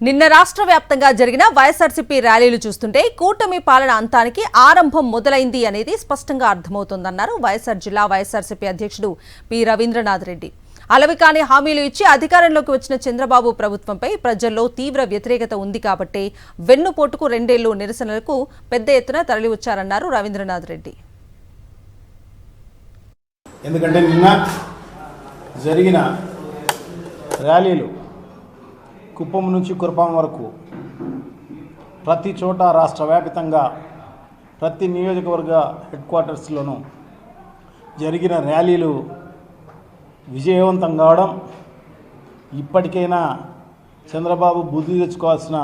నిన్న రాష్ట్ర వ్యాప్తంగా జరిగిన వైఎస్ఆర్సీపీ ర్యాలీలు చూస్తుంటే కూటమి పాలన అంతానికి ఆరంభం మొదలైంది అనేది స్పష్టంగా అర్థమవుతోందన్నారు వైఎస్ఆర్ జిల్లా వైఎస్ఆర్సీపీ అధ్యక్షుడు పి రవీంద్రనాథ్ రెడ్డి. అలవికాని హామీలు ఇచ్చి అధికారంలోకి వచ్చిన చంద్రబాబు ప్రభుత్వంపై ప్రజల్లో తీవ్ర వ్యతిరేకత ఉంది కాబట్టి వెన్నుపోటుకు 2 ఏళ్లు నిరసనలకు పెద్ద ఎత్తున తరలివచ్చారన్నారు రవీంద్రనాథ్ రెడ్డి. ఎందుకంటే నిన్న జరిగిన ర్యాలీలు కుప్పం నుంచి కురపాం వరకు ప్రతి చోట రాష్ట్ర వ్యాప్తంగా ప్రతి నియోజకవర్గ హెడ్ క్వార్టర్స్లోనూ జరిగిన ర్యాలీలు విజయవంతం కావడం, ఇప్పటికైనా చంద్రబాబు బుద్ధి తెచ్చుకోవాల్సిన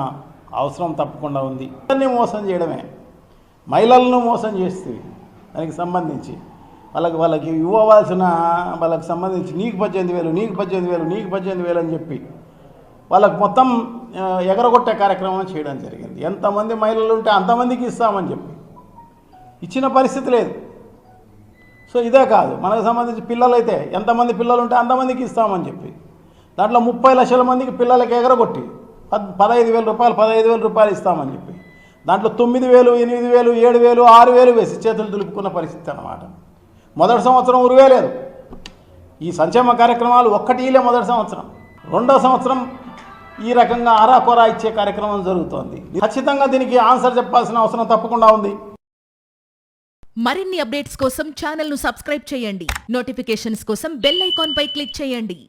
అవసరం తప్పకుండా ఉంది. అందరినీ మోసం చేయడమే, మహిళలను మోసం చేస్తే దానికి సంబంధించి వాళ్ళకి ఇవ్వవలసిన వాళ్ళకి సంబంధించి నీకు 18,000 అని చెప్పి వాళ్ళకు మొత్తం ఎగరగొట్టే కార్యక్రమం చేయడం జరిగింది. ఎంతమంది మహిళలు ఉంటే అంతమందికి ఇస్తామని చెప్పి ఇచ్చిన పరిస్థితి లేదు. సో ఇదే కాదు, మనకు సంబంధించి పిల్లలైతే ఎంతమంది పిల్లలు ఉంటే అంతమందికి ఇస్తామని చెప్పి దాంట్లో 30 లక్షల మందికి పిల్లలకి ఎగరగొట్టి 15,000 రూపాయలు ఇస్తామని చెప్పి దాంట్లో 9,000, 8,000, 7,000, 6,000 వేసి చేతులు దులుపుకున్న పరిస్థితి అన్నమాట. మొదటి సంవత్సరం ఉరువేలేదు. ఈ సంక్షేమ కార్యక్రమాలు ఒక్కటిలే మొదటి సంవత్సరం. రెండో సంవత్సరం ఈ రకంగా ఆరాకొరా ఇచ్చే కార్యక్రమం జరుగుతోంది. ఖచ్చితంగా దీనికి ఆన్సర్ చెప్పాల్సిన అవసరం తప్పకుండా ఉంది. మరిన్ని అప్డేట్స్ కోసం ఛానల్ ను సబ్స్క్రైబ్ చేయండి. నోటిఫికేషన్స్ కోసం బెల్ ఐకాన్ పై క్లిక్ చేయండి.